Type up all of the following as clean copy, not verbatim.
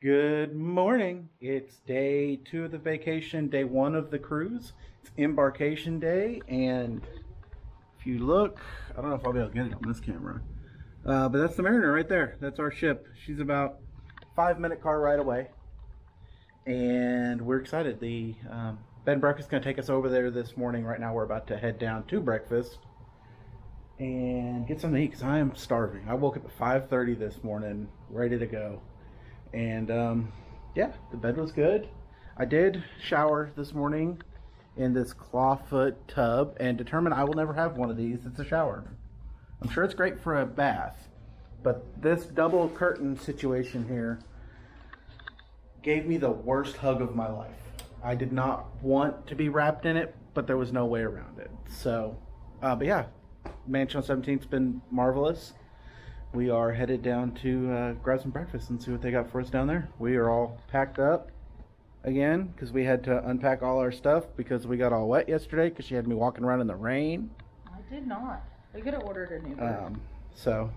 Good morning. It's day 2 of the vacation, day 1 of the cruise. It's embarkation day, and if you look, I don't know if I'll be able to get it on this camera, but that's the Mariner right there. That's our ship. She's about 5-minute car ride away, and we're excited. The bed and breakfast is going to take us over there this morning. Right now, we're about to head down to breakfast and get something to eat because I am starving. I woke up at 5:30 this morning, ready to go. And yeah, the bed was good. I did shower this morning in this clawfoot tub and determined I will never have one of these. It's a shower. I'm sure it's great for a bath, but this double curtain situation here gave me the worst hug of my life. I did not want to be wrapped in it, but there was no way around it. So, but yeah, Mansion on 17th's been marvelous. We are headed down to grab some breakfast and see what they got for us down there. We are all packed up again because we had to unpack all our stuff because we got all wet yesterday because she had me walking around in the rain. I did not. We could have ordered a new one. So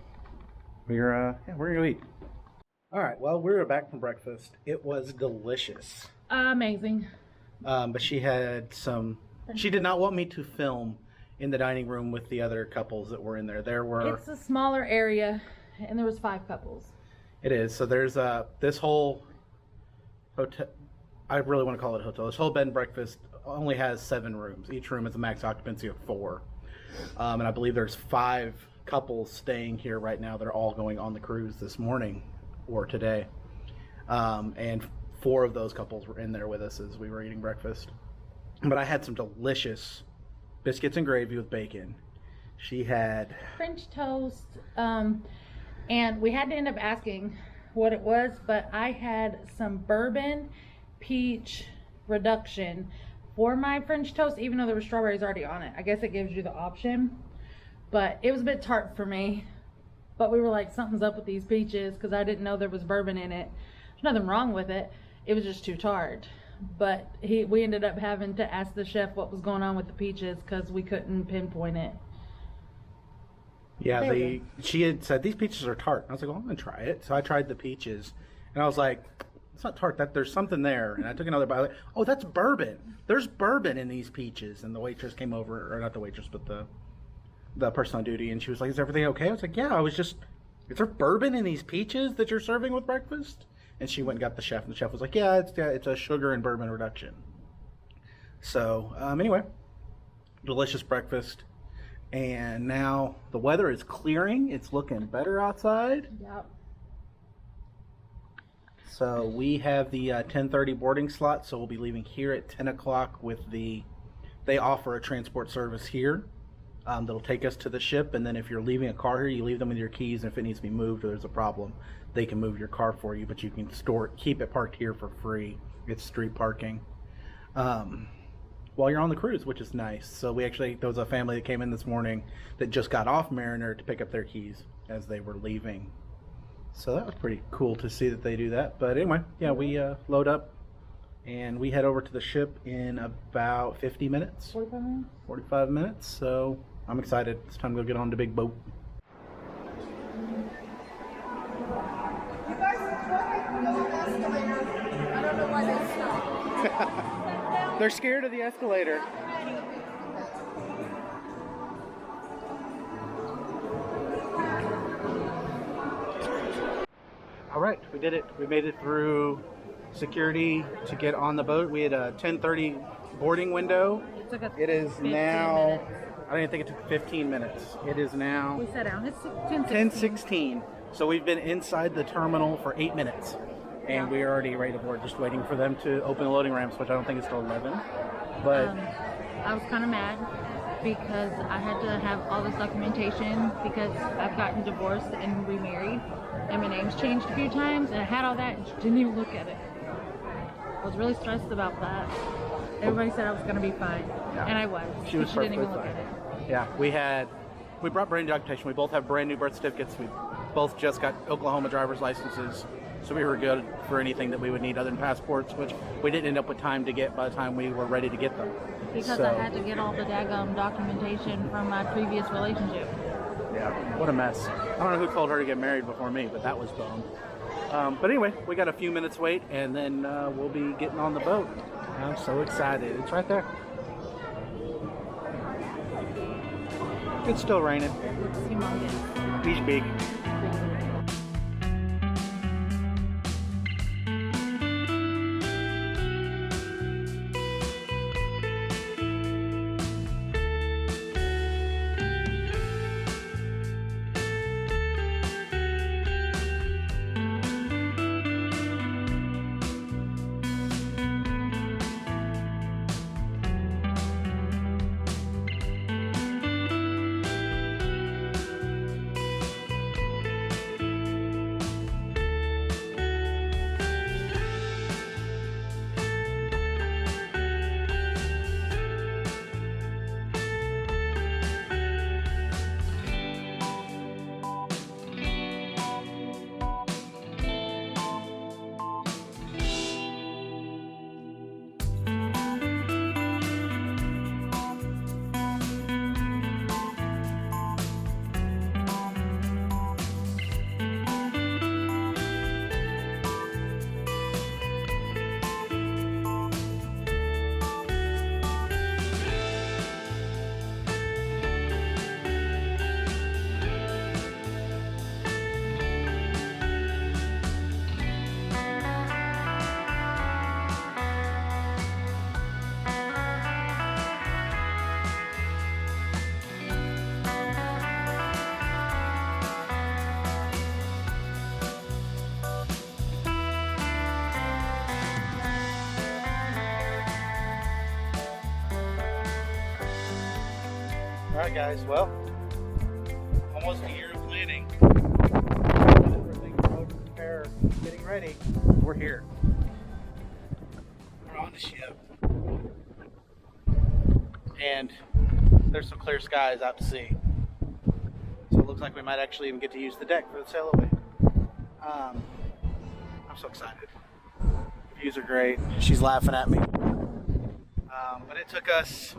we're gonna go eat. All right. Well, we were back from breakfast. It was delicious. Amazing. But she had some. She did not want me to film in the dining room with the other couples that were in there. There were. It's a smaller area, and there was 5 couples. It is. So there's this whole hotel. I really want to call it a hotel. This whole bed and breakfast only has 7 rooms. Each room has a max occupancy of 4, and I believe there's 5 couples staying here right now. They're all going on the cruise this morning or today, and 4 of those couples were in there with us as we were eating breakfast. But I had some delicious biscuits and gravy with bacon. She had French toast, and we had to end up asking what it was, but I had some bourbon peach reduction for my French toast, even though there were strawberries already on it. I guess it gives you the option, but it was a bit tart for me. But we were like, something's up with these peaches because I didn't know there was bourbon in it. There's nothing wrong with it. It was just too tart. But we ended up having to ask the chef what was going on with the peaches because we couldn't pinpoint it. Yeah, she had said these peaches are tart. I was like, well, I'm gonna try it. So I tried the peaches, and I was like, it's not tart. That there's something there. And I took another bite. Like, oh, that's bourbon. There's bourbon in these peaches. And the waitress came over, or not the waitress, but the person on duty, and she was like, is everything okay? I was like, yeah. Is there bourbon in these peaches that you're serving with breakfast? And she went and got the chef, and the chef was like, yeah, it's a sugar and bourbon reduction. So, anyway, delicious breakfast. And now the weather is clearing. It's looking better outside. Yep. So we have the 10:30 boarding slot, so we'll be leaving here at 10 o'clock with they offer a transport service here that'll take us to the ship, and then if you're leaving a car here, you leave them with your keys, and if it needs to be moved or there's a problem, they can move your car for you, but you can keep it parked here for free. It's street parking while you're on the cruise, which is nice. So there was a family that came in this morning that just got off Mariner to pick up their keys as they were leaving. So that was pretty cool to see that they do that. But anyway, yeah, we load up and we head over to the ship in about 50 minutes. 45 minutes? 45 minutes. So I'm excited. It's time to go get on the big boat. You guys are going the escalator. I don't know why they stopped. They're scared of the escalator. All right, we did it. We made it through security to get on the boat. We had a 10:30 boarding window. It is now, minutes. I didn't think it took 15 minutes. It is now We sat down. It's 10:16. 10:16. So we've been inside the terminal for 8 minutes. And we're already ready to board, just waiting for them to open the loading ramps, which I don't think is till 11. But I was kind of mad because I had to have all this documentation because I've gotten divorced and remarried, and my name's changed a few times, and I had all that and she didn't even look at it. I was really stressed about that. Everybody said I was going to be fine, and I was. She was didn't even perfectly look at fine. it. Yeah, we brought brand new documentation. We both have brand new birth certificates. We both just got Oklahoma driver's licenses. So we were good for anything that we would need other than passports, which we didn't end up with time to get by the time we were ready to get them. Because I had to get all the daggum documentation from my previous relationship. Yeah, what a mess. I don't know who told her to get married before me, but that was dumb. But anyway, we got a few minutes wait, and then we'll be getting on the boat. I'm so excited. It's right there. It's still raining. Humongous. He's big. Alright guys, well, almost a year of planning. Everything to prepare, getting ready. We're here. We're on the ship. And there's some clear skies out to sea. So it looks like we might actually even get to use the deck for the sail away. I'm so excited. The views are great. She's laughing at me. But it took us,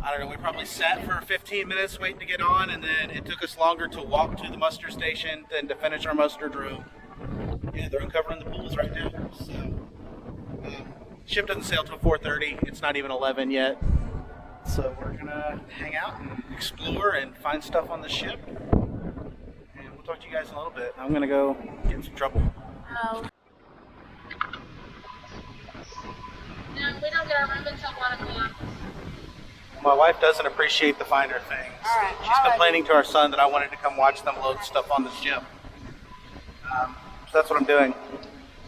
I don't know, we probably sat for 15 minutes waiting to get on, and then it took us longer to walk to the muster station than to finish our muster drill. Yeah, they're uncovering the pools right now. So, ship doesn't sail till 4:30. It's not even 11 yet. So we're gonna hang out and explore and find stuff on the ship. And we'll talk to you guys in a little bit. I'm gonna go get in some trouble. Oh. No, we don't get our room until 1 o'clock. My wife doesn't appreciate the finer things. All right, She's complaining to our son that I wanted to come watch them load stuff on the ship. So that's what I'm doing.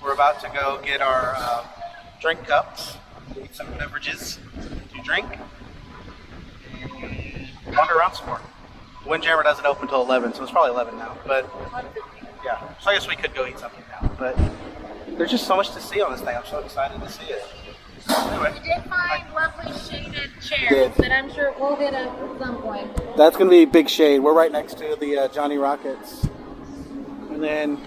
We're about to go get our drink cups, eat some beverages to drink, and wander around some more. The Windjammer doesn't open until 11, so it's probably 11 now. But yeah, so I guess we could go eat something now. But there's just so much to see on this thing. I'm so excited to see it. Anyway, We did find lovely shaded chairs that I'm sure we'll hit up at some point. that's going to be big shade. We're right next to the Johnny Rockets. And then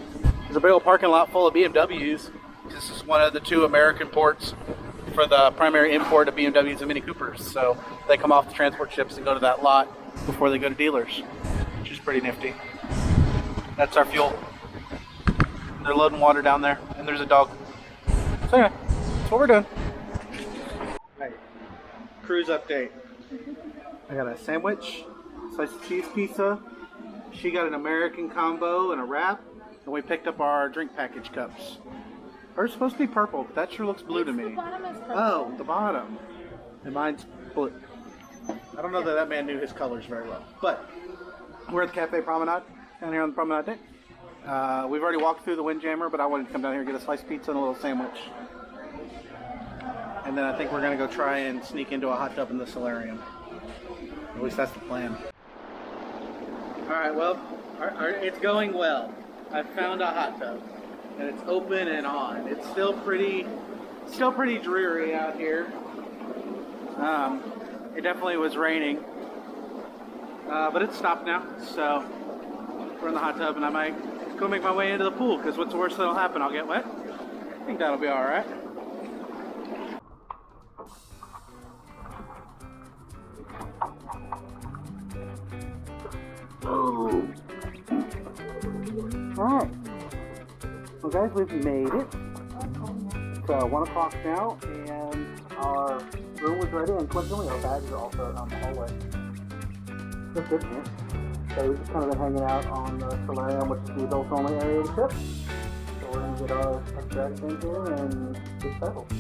there's a big old parking lot full of BMWs. This is one of the 2 American ports for the primary import of BMWs and Mini Coopers. So they come off the transport ships and go to that lot before they go to dealers, which is pretty nifty. That's our fuel. They're loading water down there, and there's a dog. So anyway, that's what we're doing. Right. Cruise update. I got a sandwich, slice of cheese pizza. She got an American combo and a wrap, and we picked up our drink package cups. Hers supposed to be purple, but that sure looks blue to me. The bottom is purple. Oh, the bottom. And mine's blue. I don't know that man knew his colors very well. But we're at the Cafe Promenade, down here on the promenade deck. We've already walked through the Windjammer, but I wanted to come down here and get a sliced pizza and a little sandwich. And then I think we're going to go try and sneak into a hot tub in the solarium. At least that's the plan. Alright, well, it's going well. I found a hot tub. And it's open and on. It's still pretty dreary out here. It definitely was raining. But it's stopped now. So we're in the hot tub, and I might go make my way into the pool, because what's the worst that'll happen? I'll get wet. I think that'll be alright. Oh. Alright. Well, guys, we've made it. It's 1 o'clock now, and our room was ready, and coincidentally, our bags are also out on the hallway. That's good here. So we've just kind of been hanging out on the solarium, which is the adults-only area of the ship. So we're going to get our bags in here and get settled.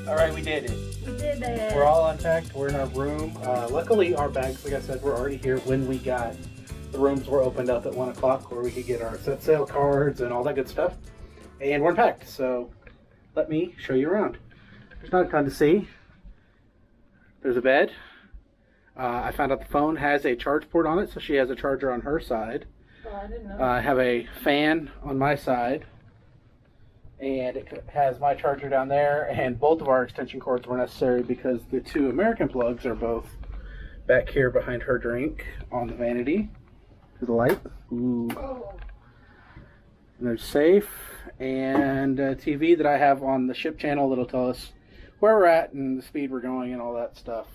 All right, we did it. We did it. We're all unpacked. We're in our room. Luckily, our bags, like I said, were already here when we got the rooms were opened up at 1 o'clock, where we could get our set sail cards and all that good stuff. And we're unpacked. So let me show you around. There's not a ton to see. There's a bed. I found out the phone has a charge port on it, so she has a charger on her side. Oh, I didn't know. I have a fan on my side. And it has my charger down there, and both of our extension cords were necessary because the 2 American plugs are both back here behind her drink on the vanity. To the light. Ooh. Oh. And there's safe, and a TV that I have on the ship channel that'll tell us where we're at and the speed we're going and all that stuff.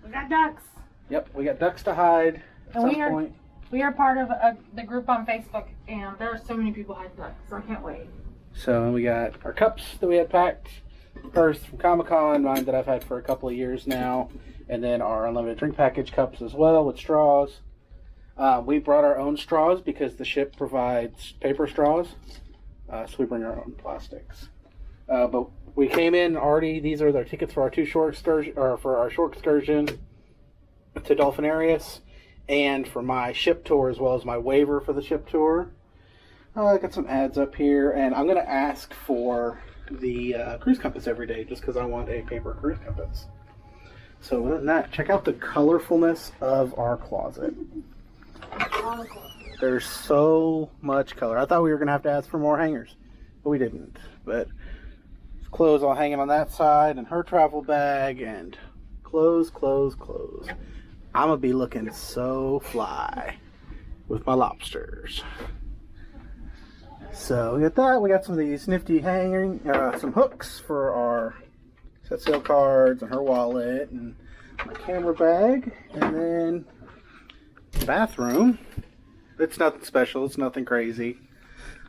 We got ducks. Yep, we got ducks to hide at And some we are- point. We are part of the group on Facebook, and there are so many people hiding ducks, so I can't wait. So we got our cups that we had packed first from Comic-Con, mine that I've had for a couple of years now, and then our unlimited drink package cups as well with straws. We brought our own straws because the ship provides paper straws, so we bring our own plastics. But we came in already. These are our tickets for our short excursion to Dolphinarius, and for my ship tour as well as my waiver for the ship tour. I got some ads up here, and I'm going to ask for the cruise compass every day just because I want a paper cruise compass. So other than that, check out the colorfulness of our closet. There's so much color. I thought we were going to have to ask for more hangers, but we didn't. But clothes all hanging on that side, and her travel bag, and clothes. I'm going to be looking so fly with my lobsters. So we got that. We got some of these nifty hanging, some hooks for our set sail cards and her wallet and my camera bag, and then the bathroom. It's nothing special. It's nothing crazy.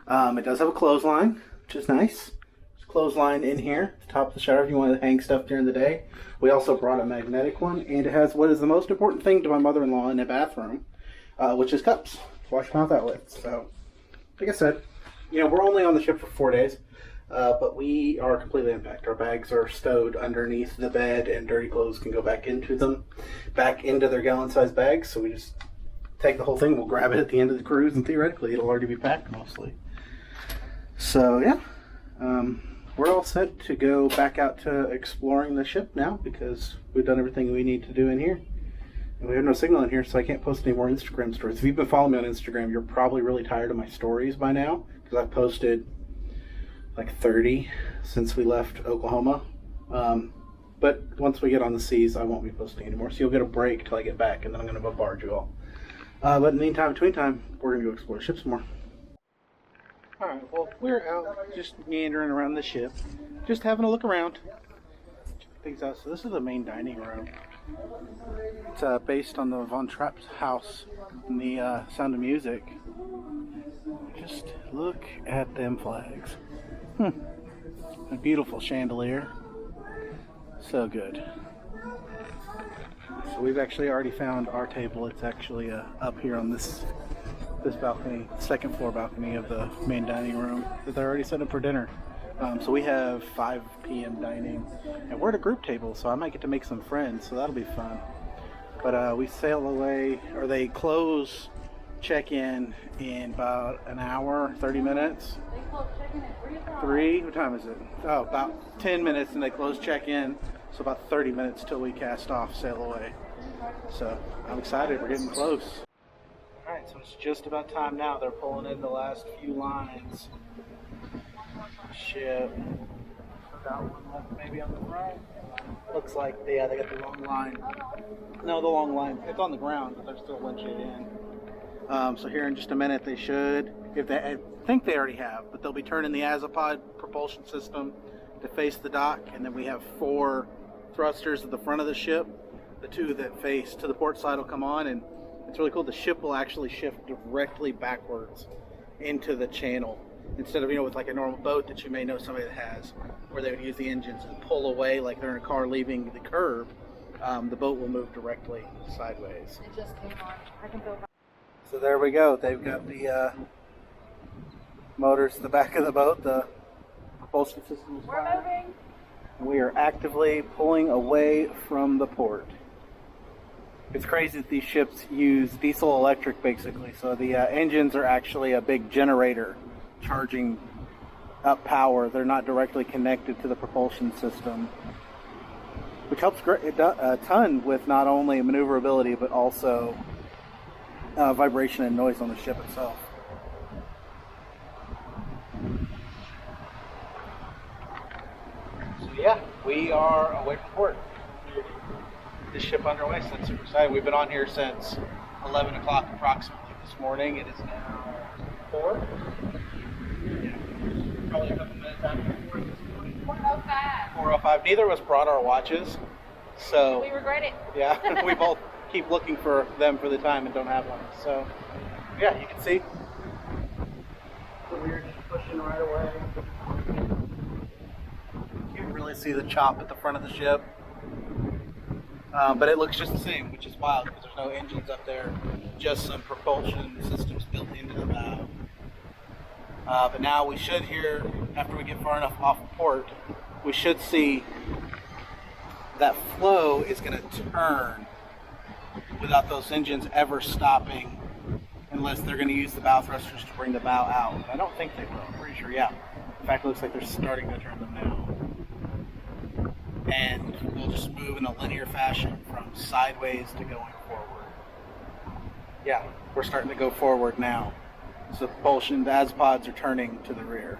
It does have a clothesline, which is nice. There's a clothesline in here, at the top of the shower if you want to hang stuff during the day. We also brought a magnetic one, and it has what is the most important thing to my mother-in-law in a bathroom, which is cups to wash your mouth out with. So, like I said, you know, we're only on the ship for 4 days, but we are completely unpacked. Our bags are stowed underneath the bed, and dirty clothes can go back into their gallon-sized bags. So we just take the whole thing, we'll grab it at the end of the cruise, and theoretically it'll already be packed mostly. So yeah, we're all set to go back out to exploring the ship now because we've done everything we need to do in here. And we have no signal in here, so I can't post any more Instagram stories. If you've been following me on Instagram, you're probably really tired of my stories by now because I've posted like 30 since we left Oklahoma. But once we get on the seas, I won't be posting anymore. So you'll get a break till I get back, and then I'm going to bombard you all. But in the meantime, between time, we're going to go explore the ship some more. Alright, well, we're out just meandering around the ship, just having a look around. Check things out. So this is the main dining room. It's based on the Von Trapp's house in the Sound of Music. Just look at them flags. A beautiful chandelier. So good. So we've actually already found our table. It's actually up here on this balcony, second floor balcony of the main dining room that they're already set up for dinner. So we have 5 p.m. dining, and we're at a group table, so I might get to make some friends, so that'll be fun. But we sail away, or they close check-in in about an hour, 30 minutes. They close check-in at 3 o'clock. 3? What time is it? Oh, about 10 minutes, and they close check-in, so about 30 minutes till we cast off, sail away. So I'm excited, we're getting close. Alright, so it's just about time now. They're pulling in the last few lines. Ship. Got one left maybe on the front. Looks like, yeah, they got the long line. No, the long line. It's on the ground, but they're still winching it in. So here in just a minute they should, if they, I think they already have, but they'll be turning the Azipod propulsion system to face the dock, and then we have 4 thrusters at the front of the ship. The 2 that face to the port side will come on, and it's really cool. The ship will actually shift directly backwards into the channel instead of, with like a normal boat that you may know somebody that has, where they would use the engines and pull away like they're in a car leaving the curb. The boat will move directly sideways. It just came on. I can feel. So there we go. They've got the motors to the back of the boat. The propulsion system is We're moving. We are actively pulling away from the port. It's crazy that these ships use diesel electric basically. So the engines are actually a big generator charging up power. They're not directly connected to the propulsion system, which helps a ton with not only maneuverability but also vibration and noise on the ship itself. So yeah, we are away from port. This ship underway, so it's super exciting. We've been on here since 11 o'clock approximately this morning. It is now 4. Yeah, probably a couple minutes after 4 this morning. 4:05. 4:05. Neither of us brought our watches, so We regret it. yeah, we both keep looking for them for the time and don't have one. So yeah, you can see. So we're just pushing right away. You can really see the chop at the front of the ship. But it looks just the same, which is wild because there's no engines up there, just some propulsion systems built into the bow. But now we should hear, after we get far enough off the port, we should see that flow is going to turn without those engines ever stopping, unless they're going to use the bow thrusters to bring the bow out. I don't think they will. I'm pretty sure, yeah. In fact, it looks like they're starting to turn them now. And we'll just move in a linear fashion from sideways to going forward. Yeah, we're starting to go forward now. So the propulsion, the Azipods are turning to the rear.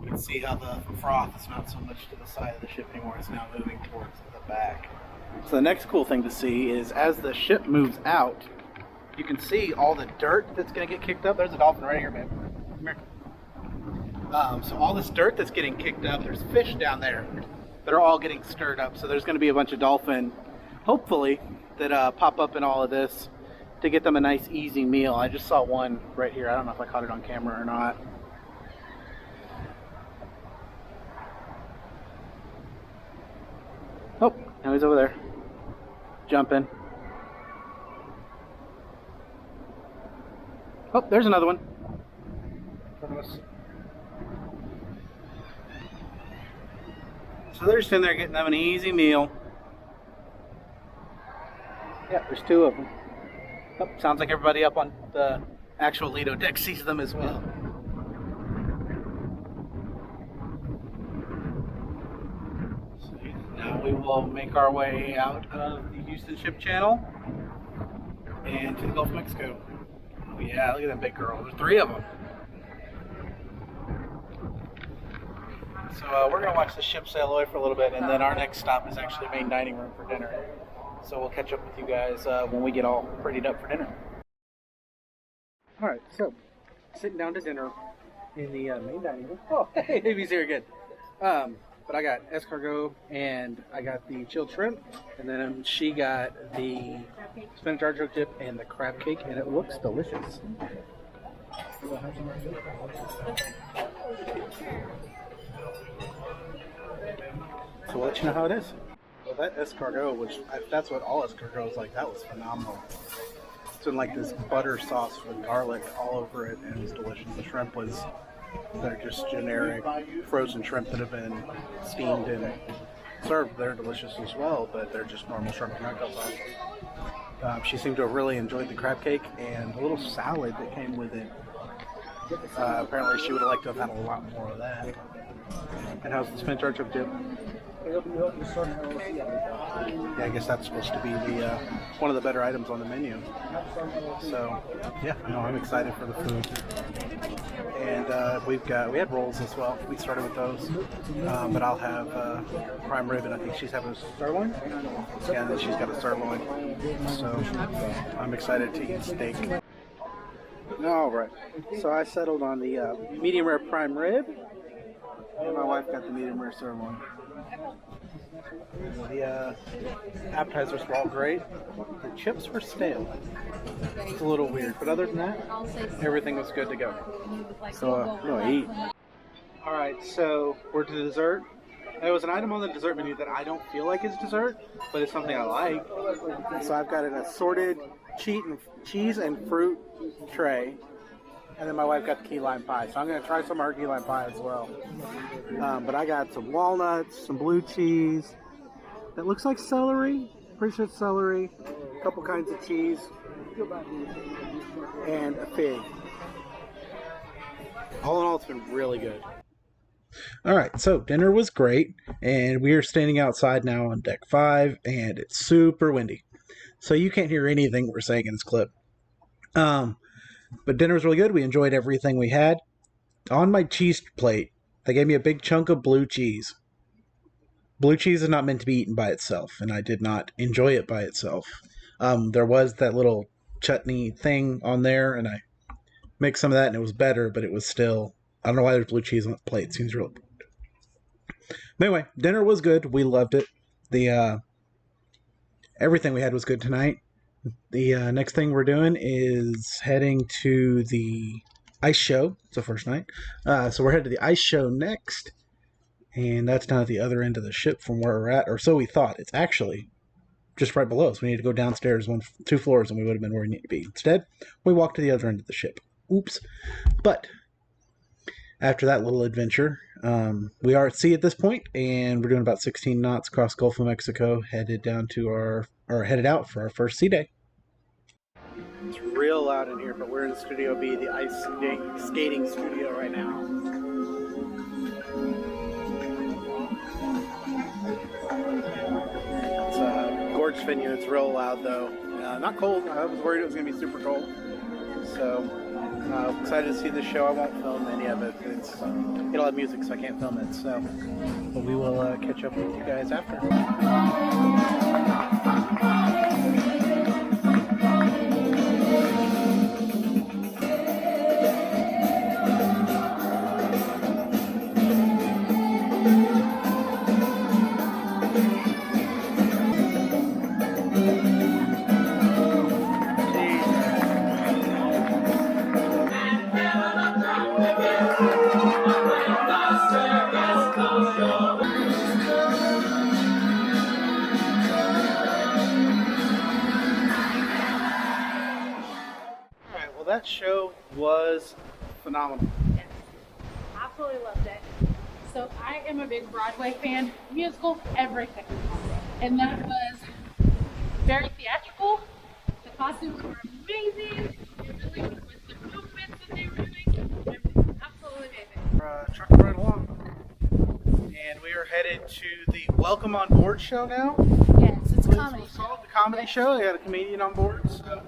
You can see how the froth is not so much to the side of the ship anymore, it's now moving towards the back. So the next cool thing to see is as the ship moves out, you can see all the dirt that's going to get kicked up. There's a dolphin right here, man. Come here. So all this dirt that's getting kicked up, there's fish down there that are all getting stirred up. So there's going to be a bunch of dolphin, hopefully, that pop up in all of this to get them a nice, easy meal. I just saw one right here. I don't know if I caught it on camera or not. Oh, now he's over there, jumping. Oh, there's another one. In front of us. So they're just in there getting them an easy meal. Yeah, there's 2 of them. Oh, sounds like everybody up on the actual Lido deck sees them as well. So now we will make our way out of the Houston Ship Channel and to the Gulf of Mexico. Oh yeah, look at that big girl. There's 3 of them. So we're going to watch the ship sail away for a little bit, and then our next stop is actually the main dining room for dinner. So we'll catch up with you guys when we get all prettied up for dinner. Alright, so sitting down to dinner in the main dining room. Oh, hey, baby's here again. But I got escargot, and I got the chilled shrimp, and then she got the spinach artichoke dip and the crab cake, and it looks delicious. So we'll let you know how it is. Well, that escargot, which that's what all escargot is like, that was phenomenal. It's in like this butter sauce with garlic all over it, and it was delicious. The shrimp was, they're just generic frozen shrimp that have been steamed and served. They're delicious as well, but they're just normal shrimp and nightcap sauce. She seemed to have really enjoyed the crab cake and the little salad that came with it. Apparently she would have liked to have had a lot more of that. And how's the spinach artichoke dip? Yeah, I guess that's supposed to be the one of the better items on the menu. So yeah, no, I'm excited for the food. And we had rolls as well. We started with those, but I'll have prime rib, and I think she's having a sirloin. Yeah, and then she's got a sirloin. So I'm excited to eat steak. All right, so I settled on the medium rare prime rib, and my wife got the medium rare sirloin. The appetizers were all great. The chips were stale. It's a little weird, but other than that, everything was good to go. So, eat. All right, so we're to dessert. There was an item on the dessert menu that I don't feel like is dessert, but it's something I like. So I've got an assorted cheese and fruit tray. And then my wife got the key lime pie, so I'm going to try some of her key lime pie as well. But I got some walnuts, some blue cheese. That looks like celery. Pretty sure it's celery. A couple kinds of cheese. And a fig. All in all, it's been really good. All right, so dinner was great. And we are standing outside now on deck 5. And it's super windy. So you can't hear anything we're saying in this clip. But dinner was really good. We enjoyed everything we had. On my cheese plate, they gave me a big chunk of blue cheese. Blue cheese is not meant to be eaten by itself, and I did not enjoy it by itself. There was that little chutney thing on there, and I mixed some of that, and it was better, but it was still... I don't know why there's blue cheese on the plate. It seems really... But anyway, dinner was good. We loved it. Everything we had was good tonight. The next thing we're doing is heading to the ice show. It's the first night. So we're headed to the ice show next. And that's down at the other end of the ship from where we're at. Or so we thought. It's actually just right below us. We need to go downstairs 2 floors and we would have been where we need to be. Instead, we walked to the other end of the ship. Oops. But after that little adventure, we are at sea at this point. And we're doing about 16 knots across Gulf of Mexico. Headed out for our first sea day. It's real loud in here, but we're in Studio B, the ice skating studio right now. It's a gorgeous venue. It's real loud though. Not cold. I was worried it was going to be super cold. So excited to see the show. I won't film any of it. It'll have music, so I can't film it. So, but we will catch up with you guys after. That show was phenomenal. Yes, absolutely loved it. So I am a big Broadway fan, musical, everything. And that was very theatrical. The costumes were amazing. It really was the movements that they were doing. It was absolutely amazing. Trucking right along. And we are headed to the Welcome on Board show now. Yes, it's a comedy show. The comedy show. They had a comedian on board. So.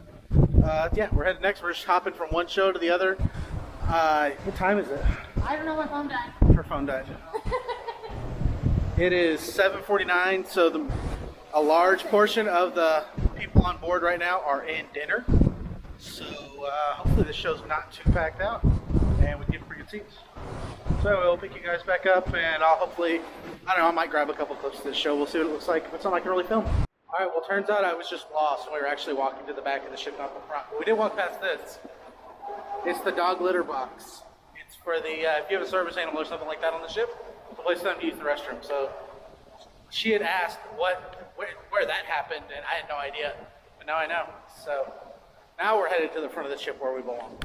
Yeah, we're headed next. We're just hopping from one show to the other. What time is it? I don't know, my phone died. Her phone died. It is 7:49, so a large portion of the people on board right now are in dinner. So hopefully this show's not too packed out, and we get pretty good seats. So we'll pick you guys back up, and I'll hopefully, I don't know, I might grab a couple clips of this show. We'll see what it looks like. If it's not like a really film. All right, well, turns out I was just lost when we were actually walking to the back of the ship, not the front. But we did walk past this. It's the dog litter box. It's for the, if you have a service animal or something like that on the ship, it's a place for them to use the restroom. So she had asked where that happened, and I had no idea. But now I know. So Now we're headed to the front of the ship where we belong.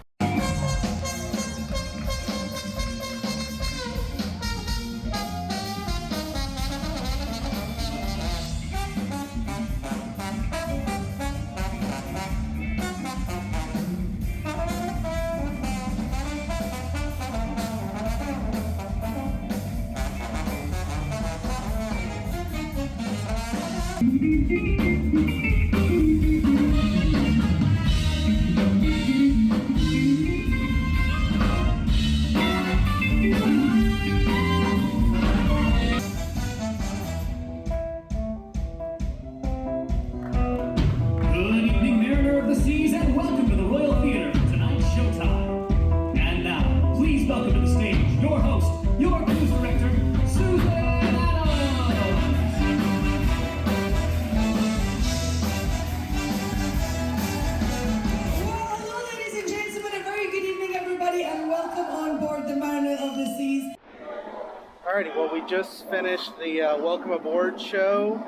Alrighty, well, we just finished the welcome aboard show,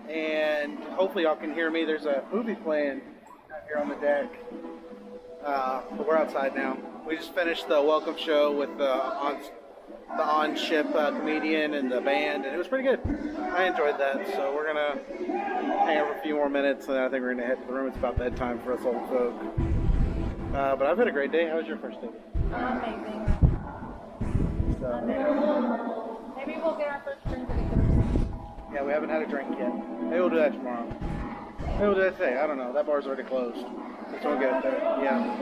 and hopefully y'all can hear me. There's a movie playing out here on the deck, but we're outside now. We just finished the welcome show with the on-ship comedian and the band, and it was pretty good. I enjoyed that, so we're gonna hang out for a few more minutes, and then I think we're gonna head to the room. It's about bedtime for us old folk. But I've had a great day. How was your first day? Amazing. So, Maybe we'll get our first drink at the cruise. yeah, we haven't had a drink yet. Maybe we'll do that tomorrow. Maybe we'll do that today. I don't know. That bar's already closed. Let's go get it there. Yeah.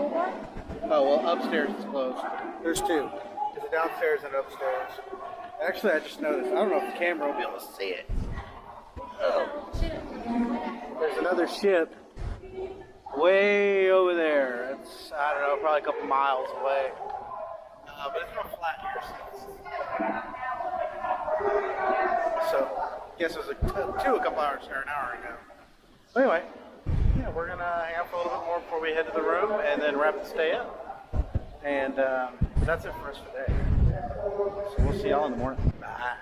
Oh, well, upstairs is closed. There's two. There's a downstairs and an upstairs. Actually, I just noticed. I don't know if the camera will be able to see it. Oh. There's another ship way over there. It's, I don't know, probably a couple miles away. But it's real flat here. So, I guess it was a couple hours or an hour ago. But anyway, yeah, we're going to hang out for a little bit more before we head to the room and then wrap the stay up. And that's it for us today. So we'll see y'all in the morning. Bye.